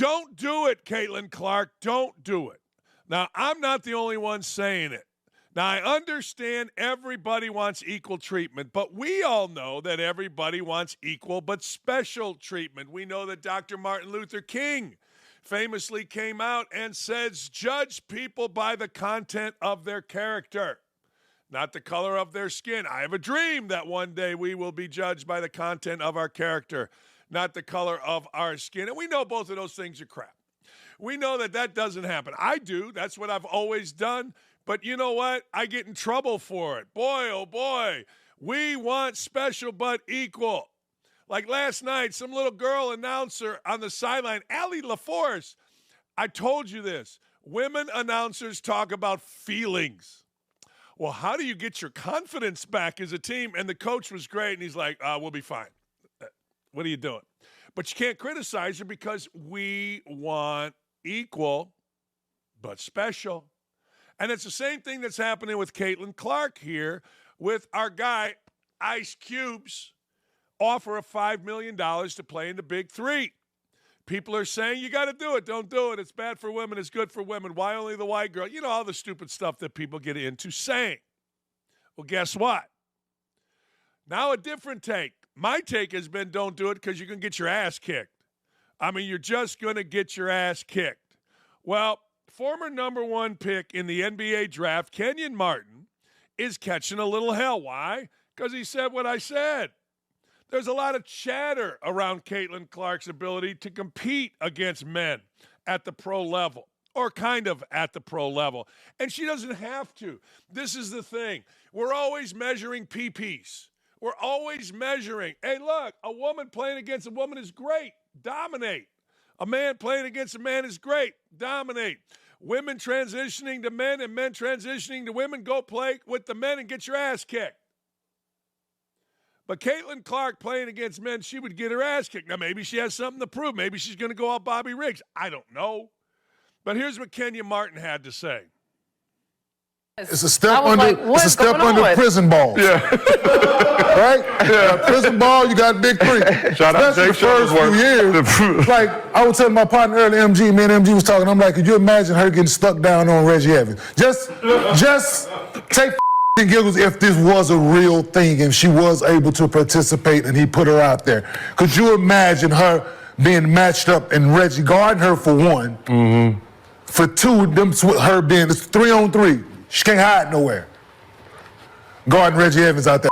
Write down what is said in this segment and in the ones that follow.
Don't do it, Caitlin Clark. Don't do it. Now, I'm not the only one saying it. Now, I understand everybody wants equal treatment, but we all know that everybody wants equal but special treatment. We know that Dr. Martin Luther King famously came out and says, judge people by the content of their character, not the color of their skin. I have a dream that one day we will be judged by the content of our character, not the color of our skin. And we know both of those things are crap. We know that that doesn't happen. I do. That's what I've always done. But you know what? I get in trouble for it. Boy, oh boy, we want special but equal. Like last night, some little girl announcer on the sideline, Allie LaForce, I told you this. Women announcers talk about feelings. Well, how do you get your confidence back as a team? And the coach was great, and he's like, we'll be fine. What are you doing? But you can't criticize her because we want equal but special. And it's the same thing that's happening with Caitlin Clark here with our guy, Ice Cube's offer of $5 million to play in the Big Three. People are saying, you got to do it. Don't do it. It's bad for women. It's good for women. Why only the white girl? You know, all the stupid stuff that people get into saying. Well, guess what? Now a different take. My take has been don't do it because you're going to get your ass kicked. I mean, you're just going to get your ass kicked. Well, former number one pick in the NBA draft, Kenyon Martin, is catching a little hell. Why? Because he said what I said. There's a lot of chatter around Caitlin Clark's ability to compete against men at the pro level, or kind of at the pro level. And she doesn't have to. This is the thing. We're always measuring PPs. We're always measuring. Hey, look, a woman playing against a woman is great. Dominate. A man playing against a man is great. Dominate. Women transitioning to men and men transitioning to women, go play with the men and get your ass kicked. But Caitlin Clark playing against men, she would get her ass kicked. Now, maybe she has something to prove. Maybe she's going to go out Bobby Riggs. I don't know. But here's what Kenyon Martin had to say. It's a step under prison ball. Yeah. Right? Yeah. Prison ball, you got Big Three. Shout out to Jake the first few years. Like, I was telling my partner earlier, MG, me and MG was talking, I'm like, could you imagine her getting stuck down on Reggie Evans? Just take and giggles if this was a real thing and she was able to participate and he put her out there. Could you imagine her being matched up and Reggie guarding her for one, for two, them her being, it's 3-on-3. She can't hide nowhere. Guarding Reggie Evans out there.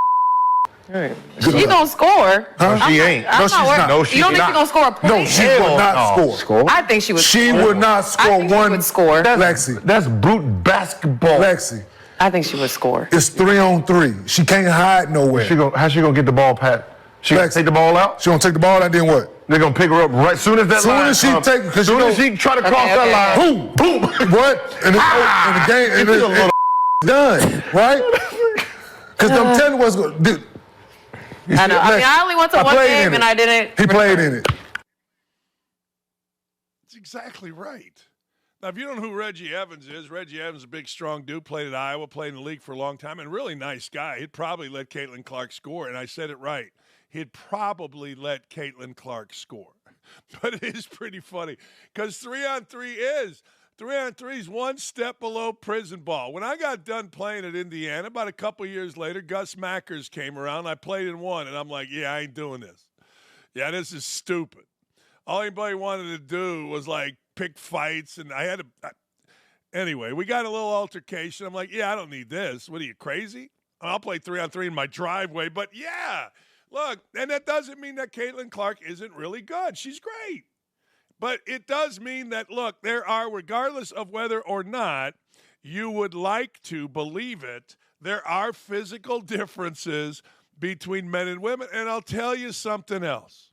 Right. She gonna score. Huh? She ain't. No, she's not. No, you don't think she's gonna score a point? No, she would not score. I think she would score. She would not score I think one. She would score. Lexi. That's brute basketball. Lexi. I think she would score. It's 3-on-3. She can't hide nowhere. How's she gonna get the ball, Pat? She gonna take the ball out? She gonna take the ball out, then what? They're gonna pick her up right soon as that line. Soon as she take, because soon as she try to cross that line, boom, what? And the game, and it's done, right? Because I'm telling you what's going to do. I know. I mean, I only went to one game and I didn't. He played in it. That's exactly right. Now, if you don't know who Reggie Evans is, Reggie Evans is a big, strong dude, played at Iowa, played in the league for a long time, and really nice guy. He'd probably let Caitlin Clark score, and I said it right. He'd probably let Caitlin Clark score. But it is pretty funny because 3-on-3 is one step below prison ball. When I got done playing at Indiana, about a couple years later, Gus Mackers came around. I played in one, and I'm like, yeah, I ain't doing this. Yeah, this is stupid. All anybody wanted to do was, like, pick fights, and I had to anyway, we got a little altercation. I'm like, yeah, I don't need this. What are you, crazy? I'll play 3-on-3 in my driveway. But, yeah, look, and that doesn't mean that Caitlin Clark isn't really good. She's great. But it does mean that, look, there are, regardless of whether or not you would like to believe it, there are physical differences between men and women. And I'll tell you something else.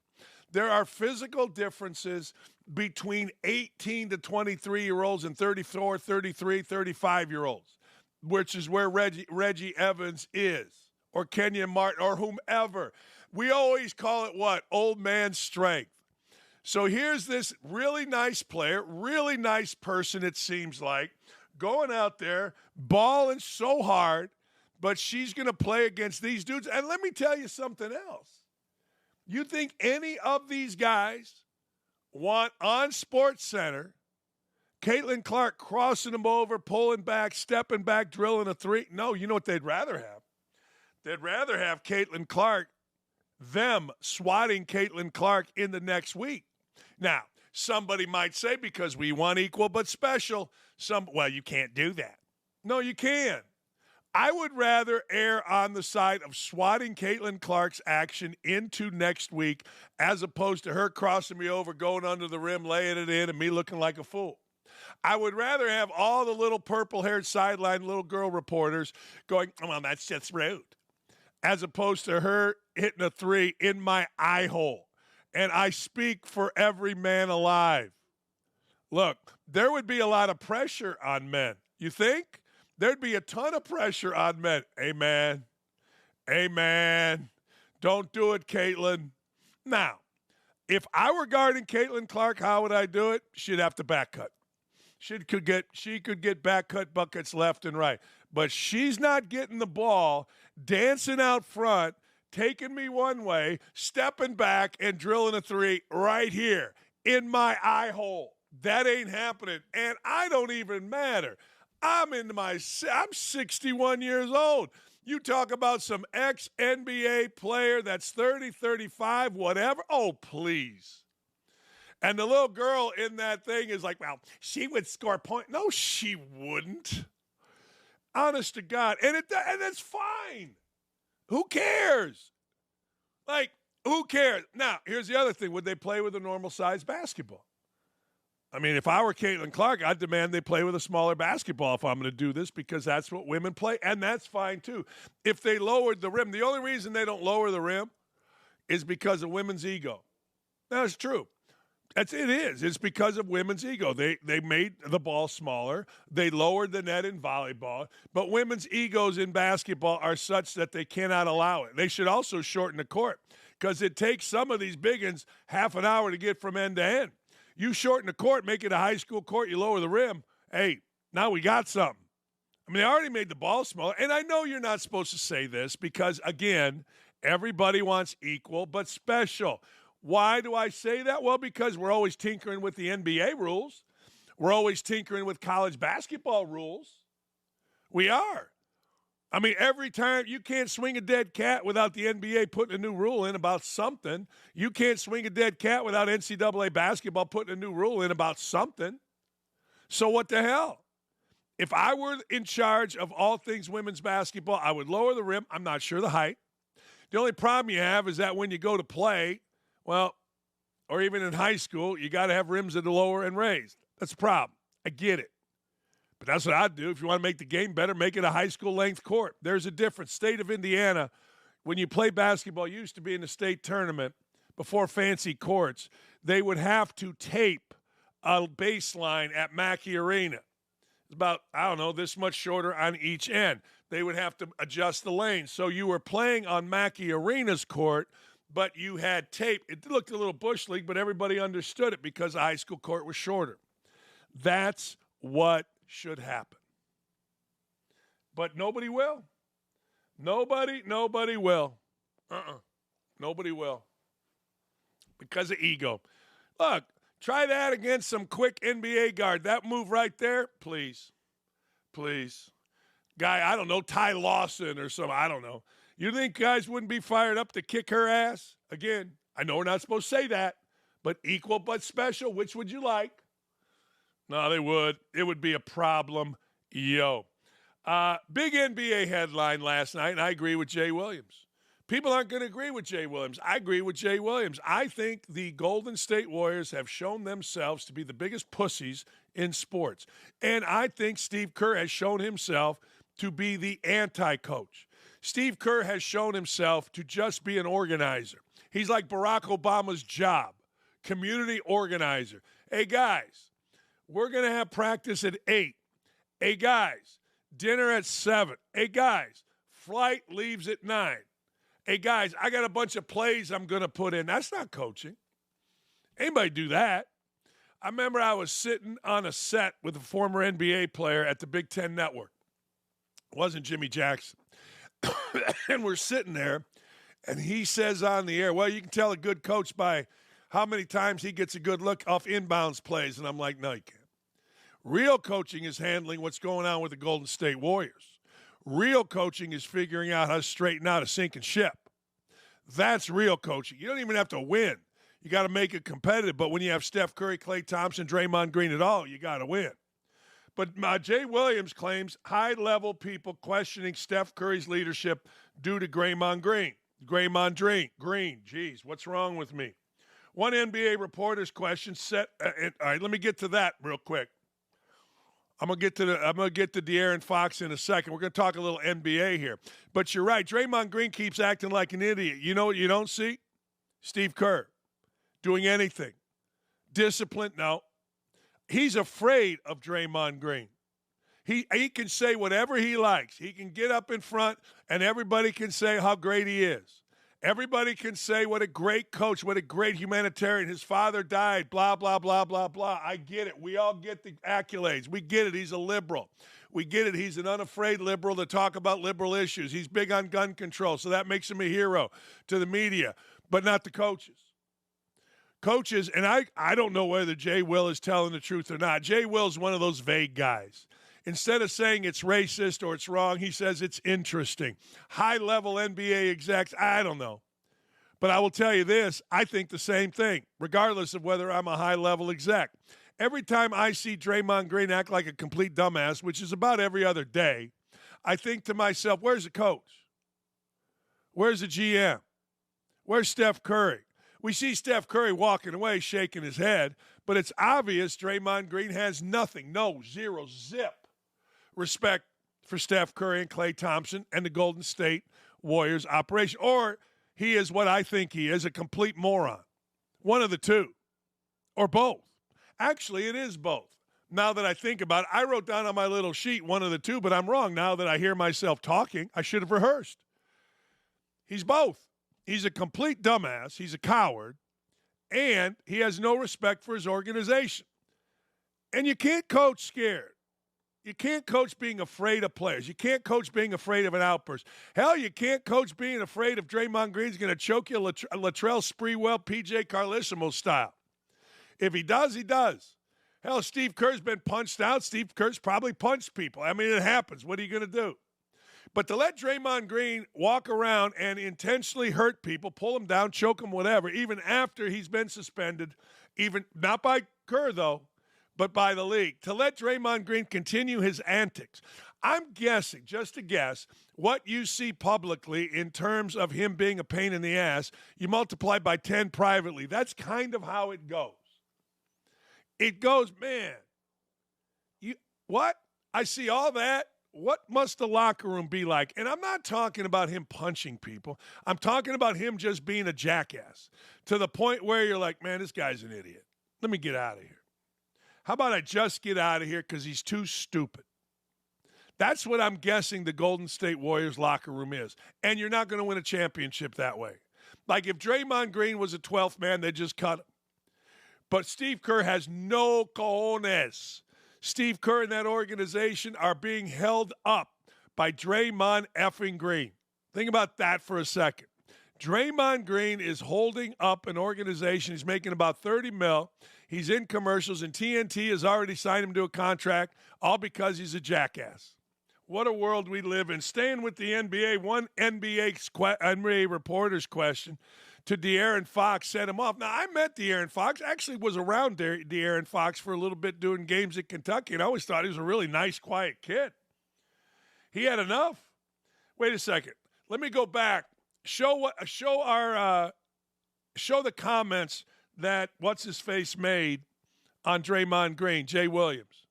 There are physical differences between 18 to 23-year-olds and 34, 33, 35-year-olds, which is where Reggie Evans is, or Kenyon Martin, or whomever. We always call it what? Old man strength. So here's this really nice player, really nice person, it seems like, going out there, balling so hard, but she's going to play against these dudes. And let me tell you something else. You think any of these guys want on SportsCenter Caitlin Clark crossing them over, pulling back, stepping back, drilling a three. No, you know what they'd rather have? They'd rather have Caitlin Clark, them swatting Caitlin Clark in the next week. Now, somebody might say because we want equal but special, well, you can't do that. No, you can. I would rather err on the side of swatting Caitlin Clark's action into next week as opposed to her crossing me over, going under the rim, laying it in, and me looking like a fool. I would rather have all the little purple-haired sideline little girl reporters going, well, that's just rude, as opposed to her hitting a three in my eye hole. And I speak for every man alive. Look, there would be a lot of pressure on men. You think? There'd be a ton of pressure on men. Amen. Amen. Don't do it, Caitlin. Now, if I were guarding Caitlin Clark, how would I do it? She'd have to back cut. She could get back cut buckets left and right. But she's not getting the ball, dancing out front, taking me one way, stepping back, and drilling a three right here in my eye hole. That ain't happening. And I don't even matter. I'm 61 years old. You talk about some ex-NBA player that's 30, 35, whatever. Oh, please. And the little girl in that thing is like, well, she would score point. No, she wouldn't. Honest to God. And that's fine. Who cares? Like, who cares? Now, here's the other thing. Would they play with a normal-sized basketball? I mean, if I were Caitlin Clark, I'd demand they play with a smaller basketball if I'm going to do this because that's what women play, and that's fine too. If they lowered the rim, the only reason they don't lower the rim is because of women's ego. That's true. It is. It's because of women's ego. They made the ball smaller. They lowered the net in volleyball. But women's egos in basketball are such that they cannot allow it. They should also shorten the court because it takes some of these big uns half an hour to get from end to end. You shorten the court, make it a high school court, you lower the rim. Hey, now we got something. I mean, they already made the ball smaller. And I know you're not supposed to say this because, again, everybody wants equal but special. Why do I say that? Well, because we're always tinkering with the NBA rules. We're always tinkering with college basketball rules. We are. I mean, every time you can't swing a dead cat without the NBA putting a new rule in about something. You can't swing a dead cat without NCAA basketball putting a new rule in about something. So what the hell? If I were in charge of all things women's basketball, I would lower the rim. I'm not sure the height. The only problem you have is that when you go to play, well, or even in high school, you got to have rims that are lower and raised. That's a problem. I get it. But that's what I'd do. If you want to make the game better, make it a high school length court. There's a difference. State of Indiana, when you play basketball, used to be in the state tournament before fancy courts, they would have to tape a baseline at Mackey Arena. It's about, this much shorter on each end. They would have to adjust the lane. So you were playing on Mackey Arena's court, but you had tape. It looked a little bush league, but everybody understood it because the high school court was shorter. That's what should happen. But nobody will. Nobody will. Nobody will. Because of ego. Look, try that against some quick NBA guard. That move right there, please. Please. Guy, I don't know, Ty Lawson or something, I don't know. You think guys wouldn't be fired up to kick her ass? Again, I know we're not supposed to say that, but equal but special, which would you like? No, they would. It would be a problem. Big NBA headline last night, and I agree with Jay Williams. People aren't going to agree with Jay Williams. I agree with Jay Williams. I think the Golden State Warriors have shown themselves to be the biggest pussies in sports. And I think Steve Kerr has shown himself to be the anti-coach. Steve Kerr has shown himself to just be an organizer. He's like Barack Obama's job, community organizer. Hey, guys, we're going to have practice at 8. Hey, guys, dinner at 7. Hey, guys, flight leaves at 9. Hey, guys, I got a bunch of plays I'm going to put in. That's not coaching. Anybody do that? I remember I was sitting on a set with a former NBA player at the Big Ten Network. It wasn't Jimmy Jackson. And we're sitting there, and he says on the air, well, you can tell a good coach by how many times he gets a good look off inbounds plays, and I'm like, no, you can't. Real coaching is handling what's going on with the Golden State Warriors. Real coaching is figuring out how to straighten out a sinking ship. That's real coaching. You don't even have to win. You got to make it competitive. But when you have Steph Curry, Klay Thompson, Draymond Green at all, you got to win. But Jay Williams claims high-level people questioning Steph Curry's leadership due to Draymond Green. Geez, what's wrong with me? One NBA reporter's question set. All right, let me get to that real quick. I'm gonna get to De'Aaron Fox in a second. We're gonna talk a little NBA here. But you're right. Draymond Green keeps acting like an idiot. You know what you don't see? Steve Kerr doing anything. Discipline? No. He's afraid of Draymond Green. He can say whatever he likes. He can get up in front, and everybody can say how great he is. Everybody can say what a great coach, what a great humanitarian. His father died, blah, blah, blah, blah, blah. I get it. We all get the accolades. We get it. He's a liberal. We get it. He's an unafraid liberal to talk about liberal issues. He's big on gun control, so that makes him a hero to the media, but not the coaches. Coaches, and I don't know whether Jay Will is telling the truth or not. Jay Will's one of those vague guys. Instead of saying it's racist or it's wrong, he says it's interesting. High-level NBA execs, I don't know. But I will tell you this, I think the same thing, regardless of whether I'm a high-level exec. Every time I see Draymond Green act like a complete dumbass, which is about every other day, I think to myself, where's the coach? Where's the GM? Where's Steph Curry? We see Steph Curry walking away, shaking his head, but it's obvious Draymond Green has nothing, zero, zip respect for Steph Curry and Klay Thompson and the Golden State Warriors operation. Or he is what I think he is, a complete moron. One of the two. Or both. Actually, it is both. Now that I think about it, I wrote down on my little sheet one of the two, but I'm wrong. Now that I hear myself talking, I should have rehearsed. He's both. He's a complete dumbass. He's a coward. And he has no respect for his organization. And you can't coach scared. You can't coach being afraid of players. You can't coach being afraid of an outburst. Hell, you can't coach being afraid if Draymond Green's going to choke you Latrell Sprewell, PJ Carlissimo style. If he does, he does. Hell, Steve Kerr's been punched out. Steve Kerr's probably punched people. I mean, it happens. What are you going to do? But to let Draymond Green walk around and intentionally hurt people, pull them down, choke them, whatever, even after he's been suspended, even not by Kerr, though, but by the league, to let Draymond Green continue his antics. I'm guessing, just to guess, what you see publicly in terms of him being a pain in the ass, you multiply by 10 privately. That's kind of how it goes. It goes, man, what? I see all that. What must the locker room be like? And I'm not talking about him punching people. I'm talking about him just being a jackass to the point where you're like, man, this guy's an idiot. Let me get out of here. How about I just get out of here because he's too stupid? That's what I'm guessing the Golden State Warriors locker room is. And you're not going to win a championship that way. Like if Draymond Green was a 12th man, they'd just cut him. But Steve Kerr has no cojones. Steve Kerr and that organization are being held up by Draymond effing Green. Think about that for a second. Draymond Green is holding up an organization. He's making about $30 million. He's in commercials, and TNT has already signed him to a contract, all because he's a jackass. What a world we live in. Staying with the NBA, one NBA reporter's question to De'Aaron Fox set him off. Now, I met De'Aaron Fox. Actually was around De'Aaron Fox for a little bit doing games at Kentucky, and I always thought he was a really nice, quiet kid. He had enough. Wait a second. Let me go back. Show the comments that what's-his-face made on Draymond Green, Jay Williams.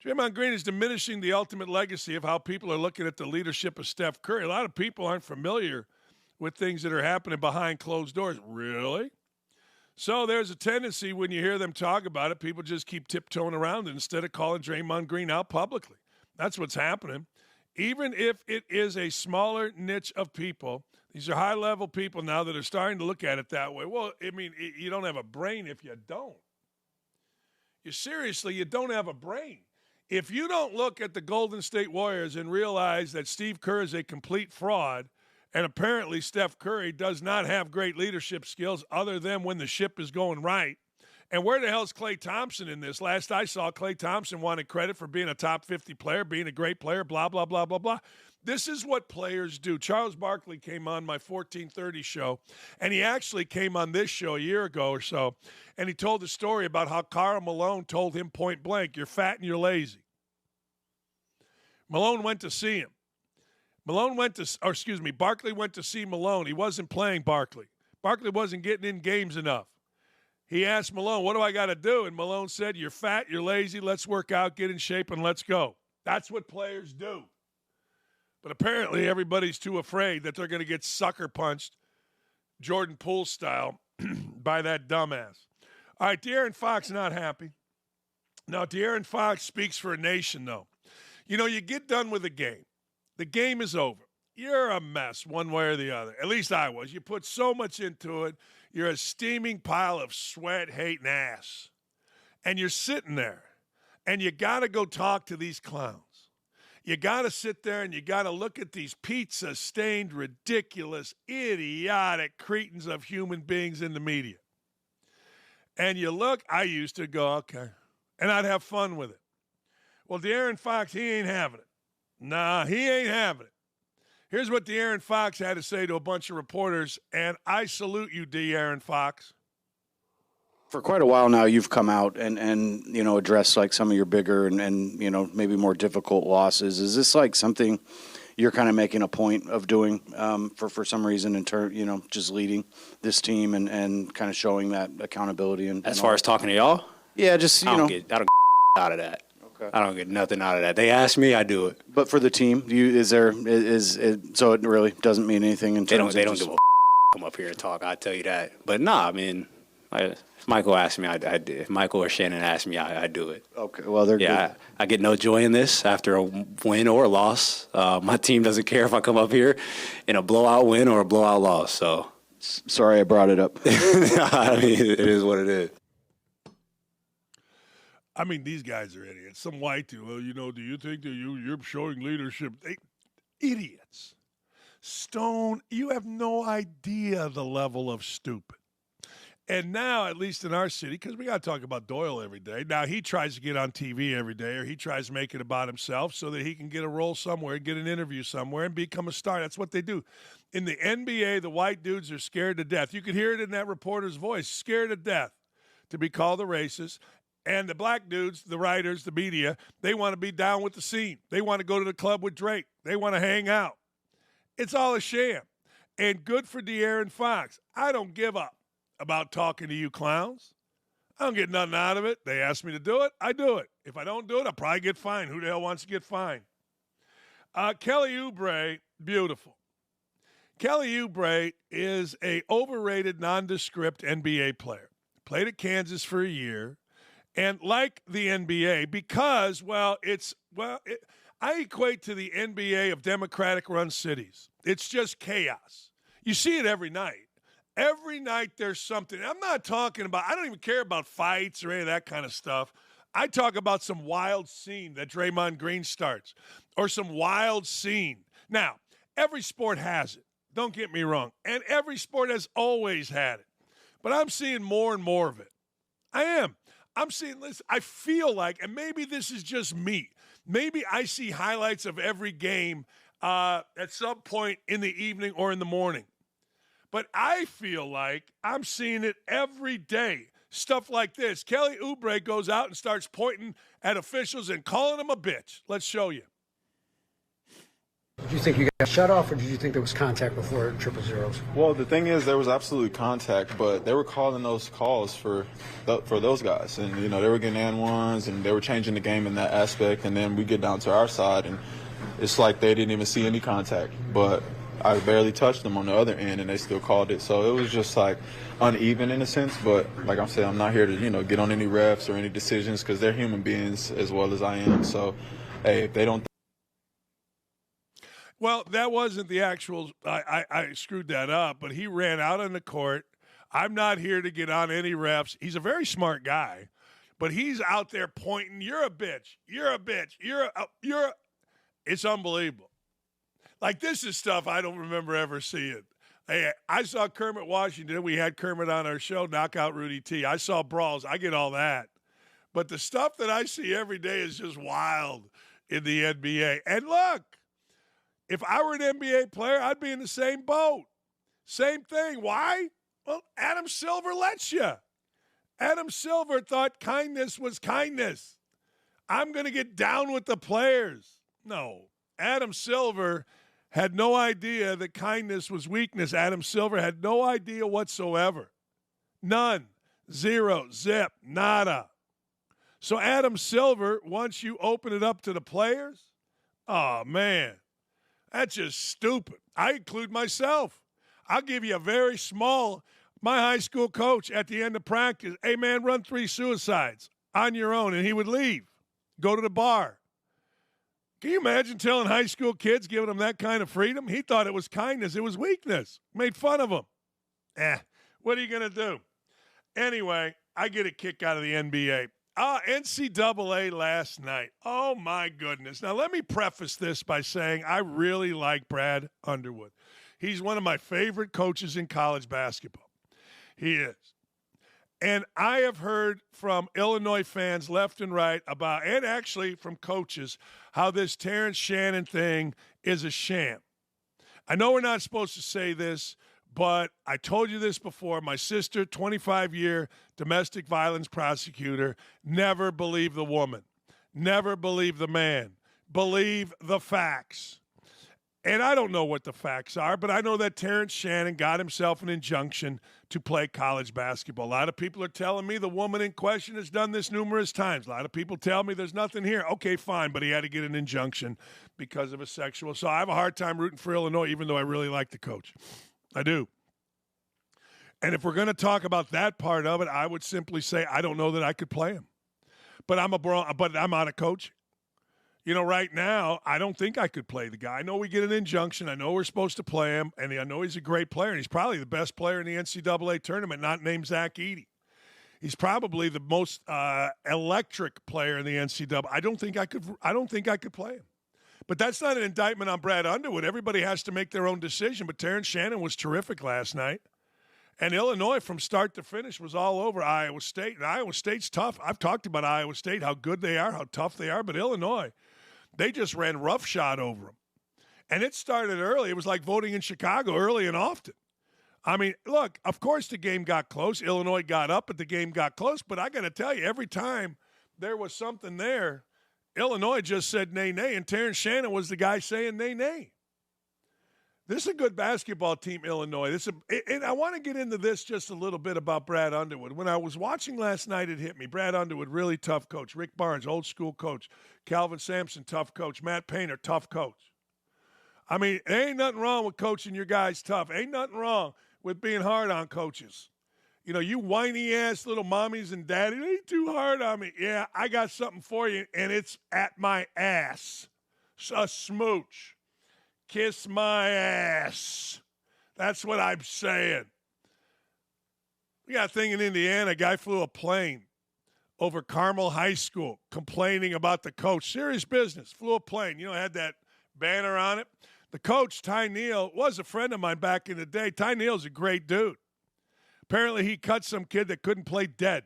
Draymond Green is diminishing the ultimate legacy of how people are looking at the leadership of Steph Curry. A lot of people aren't familiar with things that are happening behind closed doors. Really? So there's a tendency when you hear them talk about it, people just keep tiptoeing around it instead of calling Draymond Green out publicly. That's what's happening. Even if it is a smaller niche of people, these are high-level people now that are starting to look at it that way. Well, I mean, you don't have a brain if you don't. You don't have a brain. If you don't look at the Golden State Warriors and realize that Steve Kerr is a complete fraud And apparently Steph Curry does not have great leadership skills other than when the ship is going right. And where the hell's Klay Thompson in this? Last I saw, Klay Thompson wanted credit for being a top 50 player, being a great player, blah, blah, blah, blah, blah. This is what players do. Charles Barkley came on my 1430 show, and he actually came on this show a year ago or so, and he told a story about how Karl Malone told him point blank, "You're fat and you're lazy." Malone went to see him. Barkley went to see Malone. He wasn't playing Barkley. Barkley wasn't getting in games enough. He asked Malone, "What do I got to do?" And Malone said, "You're fat, you're lazy, let's work out, get in shape, and let's go." That's what players do. But apparently everybody's too afraid that they're going to get sucker punched, Jordan Poole style, by that dumbass. All right, De'Aaron Fox not happy. Now, De'Aaron Fox speaks for a nation, though. You know, you get done with the game. The game is over. You're a mess one way or the other. At least I was. You put so much into it. You're a steaming pile of sweat, hate, and ass. And you're sitting there. And you got to go talk to these clowns. You got to sit there and you got to look at these pizza-stained, ridiculous, idiotic cretins of human beings in the media. And you look, I used to go, okay. And I'd have fun with it. Well, De'Aaron Fox, he ain't having it. Nah, he ain't having it. Here's what De'Aaron Fox had to say to a bunch of reporters, and I salute you, De'Aaron Fox. For quite a while now, you've come out and you know, addressed like some of your bigger and you know, maybe more difficult losses. Is this like something you're kind of making a point of doing for some reason in turn, you know, just leading this team and kind of showing that accountability? And as far as talking to y'all? Yeah, just, you know. I don't get out of that. Okay. I don't get nothing out of that. They ask me, I do it. But for the team, so it really doesn't mean anything in terms They don't give a come up here and talk, I'll tell you that. But nah, I mean, if Michael asked me, I do. If Michael or Shannon asked me, I do it. Okay, well, they're good. I get no joy in this after a win or a loss. My team doesn't care if I come up here in a blowout win or a blowout loss. So sorry I brought it up. I mean, it is what it is. I mean, these guys are idiots. Some white dude, well, you know, do you think that you're showing leadership? Idiots. Stone, you have no idea the level of stupid. And now, at least in our city, because we got to talk about Doyle every day, now he tries to get on TV every day, or he tries to make it about himself so that he can get a role somewhere, get an interview somewhere, and become a star. That's what they do. In the NBA, the white dudes are scared to death. You could hear it in that reporter's voice, scared to death to be called a racist. And the black dudes, the writers, the media, they want to be down with the scene. They want to go to the club with Drake. They want to hang out. It's all a sham. And good for De'Aaron Fox. I don't give up about talking to you clowns. I don't get nothing out of it. They ask me to do it, I do it. If I don't do it, I'll probably get fined. Who the hell wants to get fined? Kelly Oubre, beautiful. Kelly Oubre is a overrated, nondescript NBA player. Played at Kansas for a year. And like the NBA, because, I equate to the NBA of Democratic-run cities. It's just chaos. You see it every night. Every night there's something. I'm not talking about, I don't even care about fights or any of that kind of stuff. I talk about some wild scene that Draymond Green starts or some wild scene. Now, every sport has it. Don't get me wrong. And every sport has always had it. But I'm seeing more and more of it. I am. I'm seeing this. I feel like, and maybe this is just me, maybe I see highlights of every game at some point in the evening or in the morning. But I feel like I'm seeing it every day. Stuff like this. Kelly Oubre goes out and starts pointing at officials and calling them a bitch. Let's show you. Did you think you got shut off, or did you think there was contact before triple zeros? Well, the thing is, there was absolutely contact, but they were calling those calls for those guys. And, you know, they were getting and ones, and they were changing the game in that aspect. And then we get down to our side, and it's like they didn't even see any contact. But I barely touched them on the other end, and they still called it. So it was just, like, uneven in a sense. But, like I said, I'm not here to, you know, get on any refs or any decisions because they're human beings as well as I am. So, hey, if they don't Well, that wasn't the actual I screwed that up, but he ran out on the court. I'm not here to get on any refs. He's a very smart guy, but he's out there pointing, you're a bitch, you're a bitch, it's unbelievable. Like, this is stuff I don't remember ever seeing. Hey, I saw Kermit Washington. We had Kermit on our show, Knockout Rudy T. I saw brawls. I get all that. But the stuff that I see every day is just wild in the NBA. And look, if I were an NBA player, I'd be in the same boat. Same thing. Why? Well, Adam Silver lets you. Adam Silver thought kindness was kindness. I'm going to get down with the players. No. Adam Silver had no idea that kindness was weakness. Adam Silver had no idea whatsoever. None. Zero. Zip. Nada. So Adam Silver, once you open it up to the players, oh, man, that's just stupid. I include myself. I'll give you a very small, my high school coach at the end of practice, hey, man, run 3 suicides on your own, and he would leave, go to the bar. Can you imagine telling high school kids, giving them that kind of freedom? He thought it was kindness. It was weakness. Made fun of them. What are you going to do? Anyway, I get a kick out of the NBA. NCAA last night. Oh, my goodness. Now, let me preface this by saying I really like Brad Underwood. He's one of my favorite coaches in college basketball. He is. And I have heard from Illinois fans left and right about, and actually from coaches, how this Terrence Shannon thing is a sham. I know we're not supposed to say this, but I told you this before. My sister, 25-year domestic violence prosecutor, never believe the woman. Never believe the man. Believe the facts. And I don't know what the facts are, but I know that Terrence Shannon got himself an injunction to play college basketball. A lot of people are telling me the woman in question has done this numerous times. A lot of people tell me there's nothing here. Okay, fine, but he had to get an injunction because of a sexual. So I have a hard time rooting for Illinois, even though I really like the coach. I do. And if we're going to talk about that part of it, I would simply say I don't know that I could play him. But I'm out of coaching. You know, right now, I don't think I could play the guy. I know we get an injunction. I know we're supposed to play him, and I know he's a great player, and he's probably the best player in the NCAA tournament, not named Zach Edey. He's probably the most electric player in the NCAA. I don't think I could play him. But that's not an indictment on Brad Underwood. Everybody has to make their own decision, but Terrence Shannon was terrific last night. And Illinois, from start to finish, was all over Iowa State. And Iowa State's tough. I've talked about Iowa State, how good they are, how tough they are. But Illinois, they just ran roughshod over them. And it started early. It was like voting in Chicago early and often. I mean, look, of course the game got close. Illinois got up, but the game got close. But I got to tell you, every time there was something there, Illinois just said nay, nay. And Terrence Shannon was the guy saying nay, nay. This is a good basketball team, Illinois. And I want to get into this just a little bit about Brad Underwood. When I was watching last night, it hit me. Brad Underwood, really tough coach. Rick Barnes, old school coach. Calvin Sampson, tough coach. Matt Painter, tough coach. I mean, there ain't nothing wrong with coaching your guys tough. Ain't nothing wrong with being hard on coaches. You know, you whiny-ass little mommies and daddies, they ain't too hard on me. Yeah, I got something for you, and it's at my ass. A smooch. Kiss my ass. That's what I'm saying. We got a thing in Indiana. A guy flew a plane over Carmel High School complaining about the coach. Serious business. Flew a plane. You know, had that banner on it. The coach, Ty Neal, was a friend of mine back in the day. Ty Neal's a great dude. Apparently he cut some kid that couldn't play dead.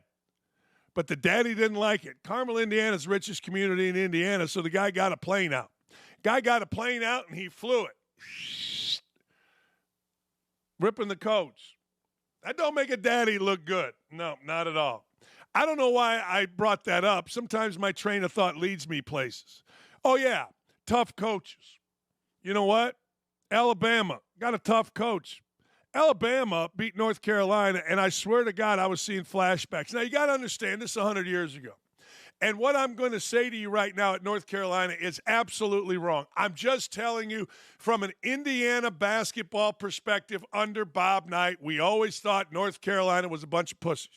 But the daddy didn't like it. Carmel, Indiana's the richest community in Indiana, so the guy got a plane out. Guy got a plane out, and he flew it. Ripping the coach. That don't make a daddy look good. No, not at all. I don't know why I brought that up. Sometimes my train of thought leads me places. Oh, yeah, tough coaches. You know what? Alabama got a tough coach. Alabama beat North Carolina, and I swear to God, I was seeing flashbacks. Now, you got to understand, this is 100 years ago. And what I'm going to say to you right now at North Carolina is absolutely wrong. I'm just telling you from an Indiana basketball perspective under Bob Knight, we always thought North Carolina was a bunch of pussies.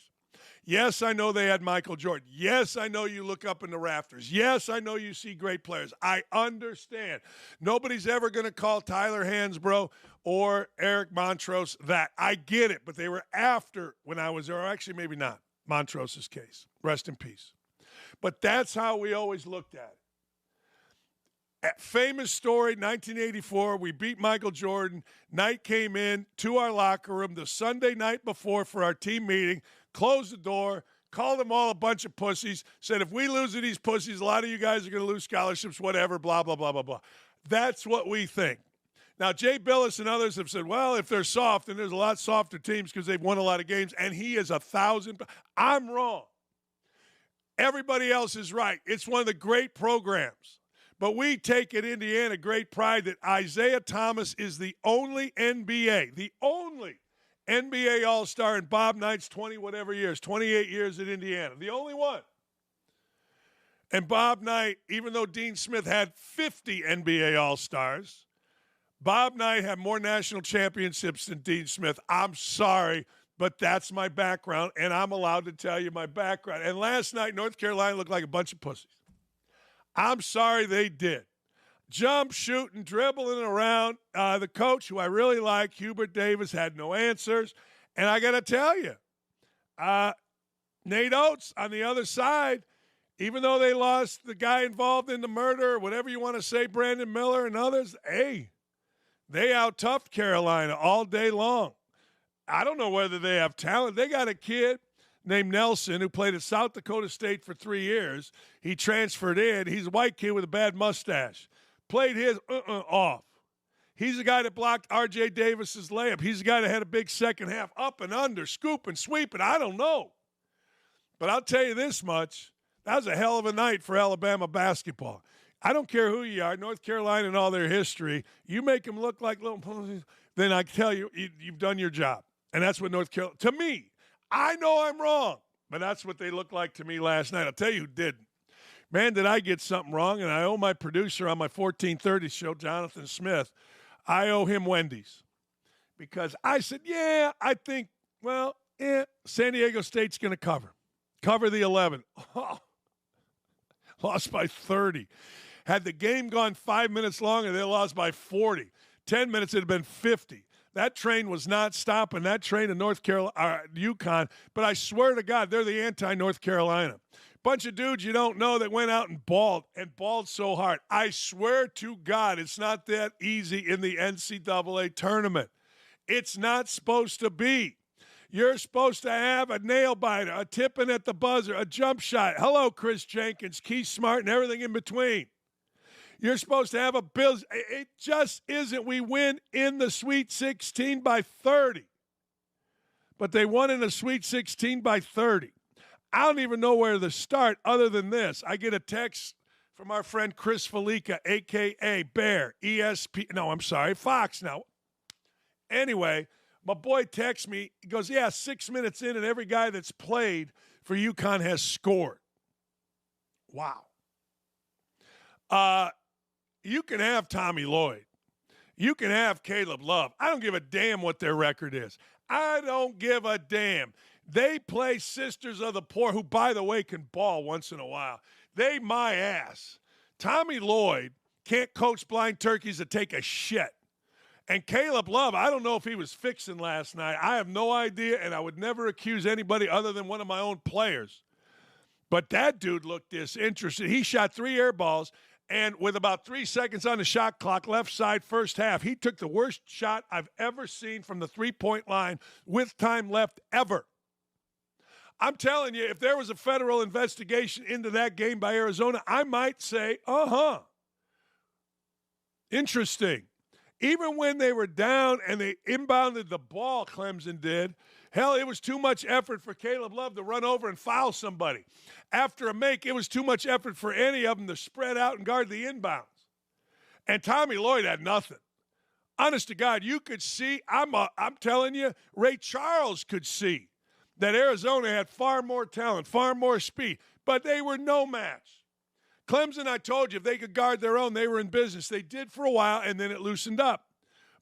Yes, I know they had Michael Jordan. Yes, I know you look up in the rafters. Yes, I know you see great players. I understand. Nobody's ever going to call Tyler Hansbrough or Eric Montrose that. I get it, but they were after when I was there. Or actually, maybe not. Montrose's case. Rest in peace. But that's how we always looked at it. Famous story, 1984, we beat Michael Jordan. Knight came in to our locker room the Sunday night before for our team meeting, closed the door, called them all a bunch of pussies, said if we lose to these pussies, a lot of you guys are going to lose scholarships, whatever, blah, blah, blah, blah, blah. That's what we think. Now, Jay Billis and others have said, well, if they're soft, then there's a lot softer teams because they've won a lot of games, and he is 1,000. I'm wrong. Everybody else is right. It's one of the great programs. But we take at Indiana great pride that Isaiah Thomas is the only NBA All-Star in Bob Knight's 28 years at Indiana. The only one. And Bob Knight, even though Dean Smith had 50 NBA All-Stars, Bob Knight had more national championships than Dean Smith. I'm sorry, but that's my background, and I'm allowed to tell you my background. And last night, North Carolina looked like a bunch of pussies. I'm sorry they did. Jump, shooting, dribbling around. The coach, who I really like, Hubert Davis, had no answers. And I got to tell you, Nate Oates on the other side, even though they lost the guy involved in the murder, or whatever you want to say, Brandon Miller and others, hey, they out-toughed Carolina all day long. I don't know whether they have talent. They got a kid named Nelson who played at South Dakota State for 3 years. He transferred in. He's a white kid with a bad mustache. Played his off. He's the guy that blocked R.J. Davis's layup. He's the guy that had a big second half, up and under, scooping, sweeping. I don't know. But I'll tell you this much. That was a hell of a night for Alabama basketball. I don't care who you are, North Carolina and all their history. You make them look like little pussies, then I tell you, you've done your job. And that's what North Carolina, to me, I know I'm wrong, but that's what they looked like to me last night. I'll tell you who didn't. Man, did I get something wrong, and I owe my producer on my 1430 show, Jonathan Smith, I owe him Wendy's. Because I said, yeah, I think, San Diego State's going to cover the 11. Oh, lost by 30. Had the game gone 5 minutes longer, they lost by 40. 10 minutes, it had been 50. That train was not stopping. That train in North Carolina, UConn. But I swear to God, they're the anti-North Carolina. Bunch of dudes you don't know that went out and balled so hard. I swear to God, it's not that easy in the NCAA tournament. It's not supposed to be. You're supposed to have a nail biter, a tipping at the buzzer, a jump shot. Hello, Chris Jenkins, Keith Smart, and everything in between. You're supposed to have a bill. It just isn't. We win in the Sweet 16 by 30. But they won in the Sweet 16 by 30. I don't even know where to start other than this. I get a text from our friend Chris Felica, a.k.a. Bear, Fox now. Anyway, my boy texts me. He goes, 6 minutes in, and every guy that's played for UConn has scored. Wow. You can have Tommy Lloyd. You can have Caleb Love. I don't give a damn what their record is. I don't give a damn. They play Sisters of the Poor, who, by the way, can ball once in a while. They my ass. Tommy Lloyd can't coach blind turkeys to take a shit. And Caleb Love, I don't know if he was fixing last night. I have no idea, and I would never accuse anybody other than one of my own players. But that dude looked disinterested. He shot 3 air balls. And with about 3 seconds on the shot clock, left side, first half, he took the worst shot I've ever seen from the three-point line with time left ever. I'm telling you, if there was a federal investigation into that game by Arizona, I might say, interesting. Even when they were down and they inbounded the ball, Clemson did, hell, it was too much effort for Caleb Love to run over and foul somebody. After a make, it was too much effort for any of them to spread out and guard the inbounds. And Tommy Lloyd had nothing. Honest to God, you could see, I'm telling you, Ray Charles could see that Arizona had far more talent, far more speed, but they were no match. Clemson, I told you, if they could guard their own, they were in business. They did for a while, and then it loosened up.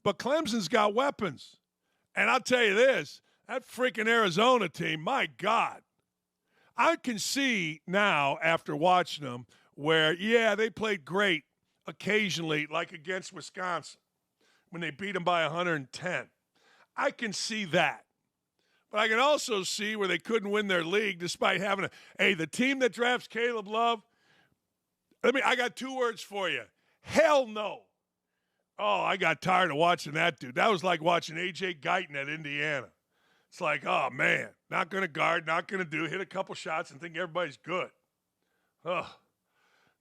But Clemson's got weapons. And I'll tell you this, that freaking Arizona team, my God. I can see now, after watching them, where, they played great occasionally, like against Wisconsin, when they beat them by 110. I can see that. But I can also see where they couldn't win their league despite having the team that drafts Caleb Love, I got 2 words for you. Hell no. Oh, I got tired of watching that dude. That was like watching A.J. Guyton at Indiana. It's like, oh, man, not going to guard, not going to do, hit a couple shots and think everybody's good. Oh,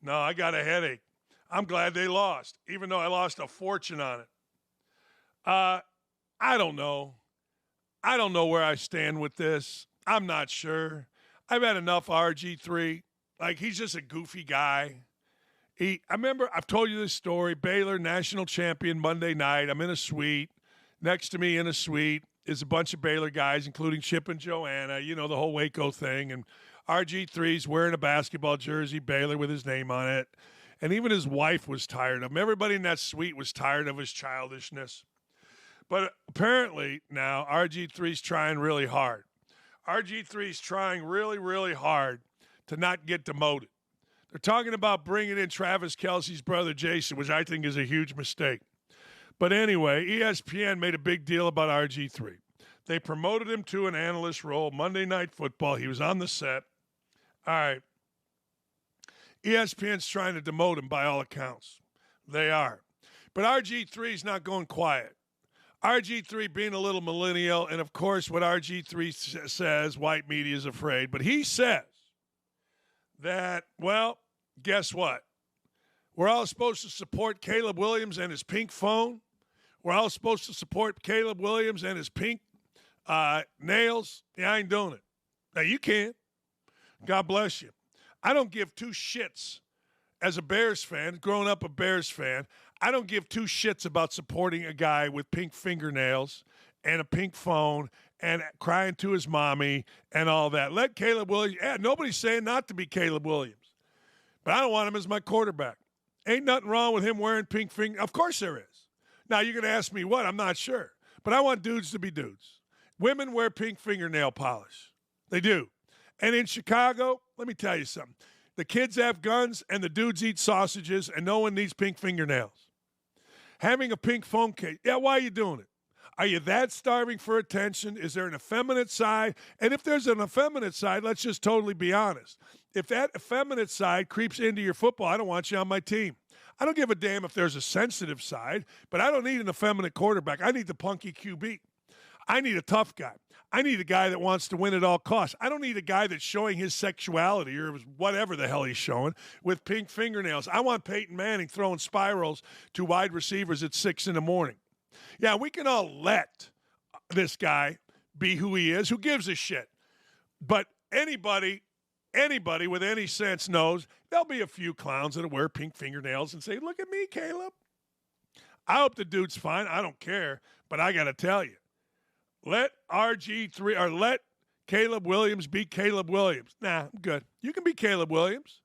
no, I got a headache. I'm glad they lost, even though I lost a fortune on it. I don't know. I don't know where I stand with this. I'm not sure. I've had enough RG3. Like, he's just a goofy guy. I remember, I've told you this story, Baylor national champion Monday night. I'm in a suite. Next to me in a suite is a bunch of Baylor guys, including Chip and Joanna, you know, the whole Waco thing. And RG3's wearing a basketball jersey, Baylor with his name on it. And even his wife was tired of him. Everybody in that suite was tired of his childishness. But apparently now RG3's trying really hard. RG3's trying really, really hard to not get demoted. They're talking about bringing in Travis Kelce's brother Jason, which I think is a huge mistake. But anyway, ESPN made a big deal about RG3. They promoted him to an analyst role, Monday Night Football. He was on the set. All right. ESPN's trying to demote him by all accounts. They are. But RG3's not going quiet. RG3 being a little millennial, and of course what RG3 says, white media is afraid, but he says that, well, guess what? We're all supposed to support Caleb Williams and his pink phone. We're all supposed to support Caleb Williams and his pink nails. Yeah, I ain't doing it. Now, you can. God bless you. I don't give two shits as a Bears fan, growing up a Bears fan. I don't give two shits about supporting a guy with pink fingernails and a pink phone and crying to his mommy and all that. Let Caleb Williams, nobody's saying not to be Caleb Williams. But I don't want him as my quarterback. Ain't nothing wrong with him wearing pink finger. Of course there is. Now, you're going to ask me what? I'm not sure. But I want dudes to be dudes. Women wear pink fingernail polish. They do. And in Chicago, let me tell you something. The kids have guns and the dudes eat sausages and no one needs pink fingernails. Having a pink phone case, yeah, why are you doing it? Are you that starving for attention? Is there an effeminate side? And if there's an effeminate side, let's just totally be honest. If that effeminate side creeps into your football, I don't want you on my team. I don't give a damn if there's a sensitive side, but I don't need an effeminate quarterback. I need the punky QB. I need a tough guy. I need a guy that wants to win at all costs. I don't need a guy that's showing his sexuality or whatever the hell he's showing with pink fingernails. I want Peyton Manning throwing spirals to wide receivers at 6 a.m. Yeah, we can all let this guy be who he is. Who gives a shit? But anybody with any sense knows there'll be a few clowns that'll wear pink fingernails and say, look at me, Caleb. I hope the dude's fine. I don't care. But I got to tell you, let RG3 or let Caleb Williams be Caleb Williams. Nah, I'm good. You can be Caleb Williams.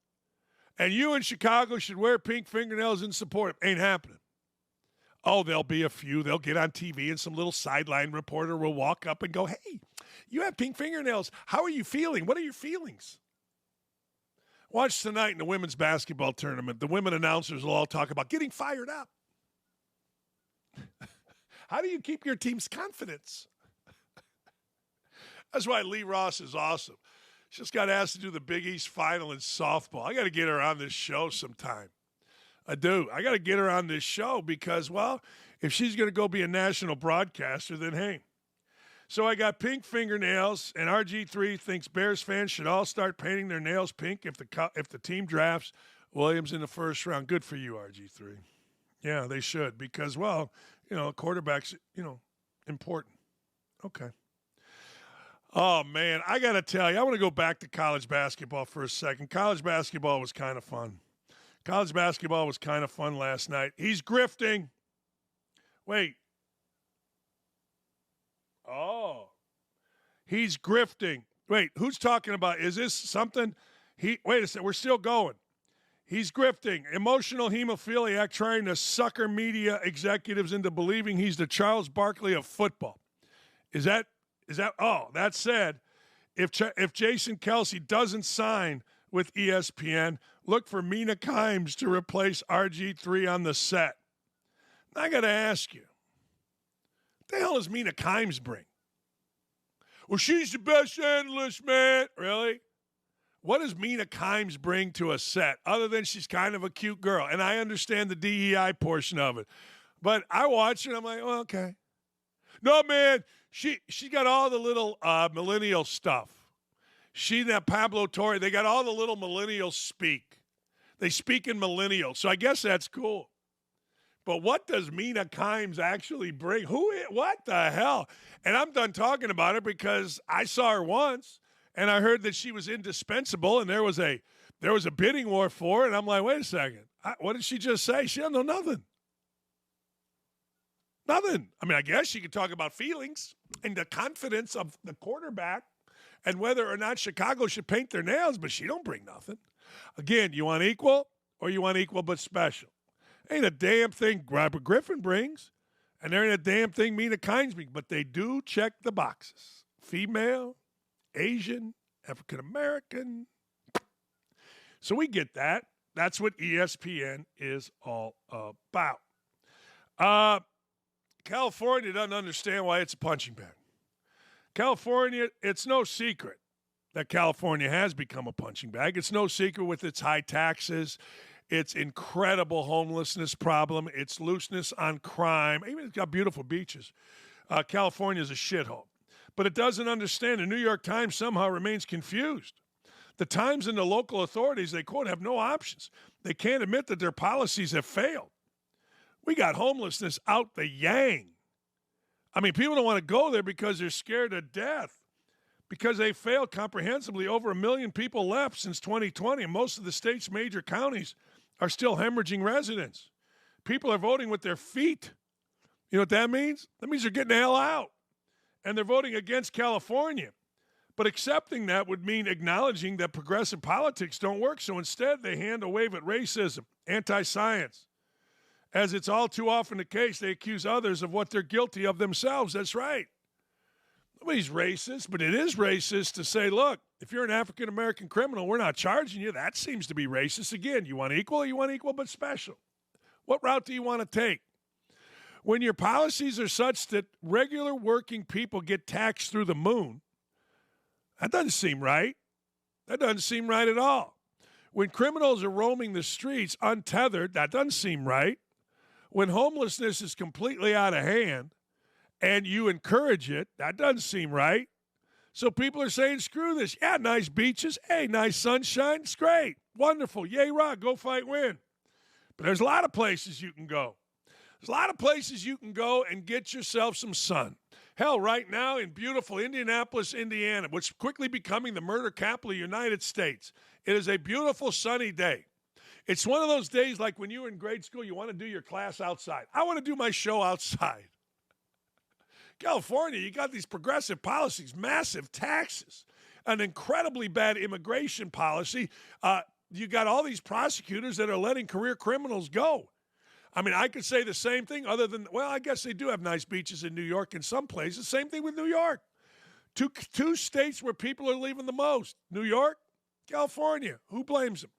And you in Chicago should wear pink fingernails and support him. Ain't happening. Oh, there'll be a few. They'll get on TV and some little sideline reporter will walk up and go, hey, you have pink fingernails. How are you feeling? What are your feelings? Watch tonight in the women's basketball tournament. The women announcers will all talk about getting fired up. How do you keep your team's confidence? That's why Lee Ross is awesome. She just got asked to do the Big East final in softball. I got to get her on this show sometime. I do. I got to get her on this show because, well, if she's going to go be a national broadcaster, then hey. So I got pink fingernails, and RG3 thinks Bears fans should all start painting their nails pink if the team drafts Williams in the first round. Good for you, RG3. Yeah, they should because, well, quarterback's, important. Okay. Oh, man, I got to tell you, I want to go back to college basketball for a second. College basketball was kind of fun. College basketball was kind of fun last night. He's grifting. Wait. Oh. He's grifting. Wait, who's talking about? Is this something? Wait a second. We're still going. He's grifting. Emotional hemophiliac trying to sucker media executives into believing he's the Charles Barkley of football. Is that? That said, if Jason Kelce doesn't sign with ESPN, look for Mina Kimes to replace RG3 on the set. Now I got to ask you, what the hell does Mina Kimes bring? Well, she's the best analyst, man. Really? what does Mina Kimes bring to a set other than she's kind of a cute girl? And I understand the DEI portion of it. But I watch her and I'm like, oh, okay. No, man, she got all the little millennial stuff. She and that Pablo Torre, they got all the little millennials speak. They speak in millennial, so I guess that's cool. But what does Mina Kimes actually bring? What the hell? And I'm done talking about her because I saw her once, and I heard that she was indispensable, and there was a bidding war for her, and I'm like, wait a second. What did she just say? She don't know nothing. Nothing. I mean, I guess she could talk about feelings and the confidence of the quarterback and whether or not Chicago should paint their nails, but she don't bring nothing. Again, you want equal or you want equal but special? Ain't a damn thing Robert Griffin brings, and there ain't a damn thing Mina Kimes brings, but they do check the boxes. Female, Asian, African-American. So we get that. That's what ESPN is all about. California doesn't understand why it's a punching bag. California, it's no secret that California has become a punching bag. It's no secret with its high taxes, its incredible homelessness problem, its looseness on crime. Even it's got beautiful beaches. California is a shithole. But it doesn't understand. The New York Times somehow remains confused. The Times and the local authorities, they quote, have no options. They can't admit that their policies have failed. We got homelessness out the yang. I mean, people don't want to go there because they're scared to death. Because they failed comprehensively. Over 1 million people left since 2020, and most of the state's major counties are still hemorrhaging residents. People are voting with their feet. You know what that means? That means they're getting the hell out. And they're voting against California. But accepting that would mean acknowledging that progressive politics don't work. So instead, they hand a wave at racism, anti-science. As it's all too often the case, they accuse others of what they're guilty of themselves. That's right. Nobody's racist, but it is racist to say, look, if you're an African-American criminal, we're not charging you. That seems to be racist. Again, you want equal or you want equal but special? What route do you want to take? When your policies are such that regular working people get taxed through the moon, that doesn't seem right. That doesn't seem right at all. When criminals are roaming the streets untethered, that doesn't seem right. When homelessness is completely out of hand and you encourage it, that doesn't seem right. So people are saying, screw this. Yeah, nice beaches. Hey, nice sunshine. It's great. Wonderful. Yay, rock. Go fight, win. But there's a lot of places you can go. There's a lot of places you can go and get yourself some sun. Hell, right now in beautiful Indianapolis, Indiana, which is quickly becoming the murder capital of the United States, it is a beautiful sunny day. It's one of those days like when you were in grade school, you want to do your class outside. I want to do my show outside. California, you got these progressive policies, massive taxes, an incredibly bad immigration policy. You got all these prosecutors that are letting career criminals go. I mean, I could say the same thing other than, well, I guess they do have nice beaches in New York in some places. Same thing with New York. Two states where people are leaving the most. New York, California. Who blames them?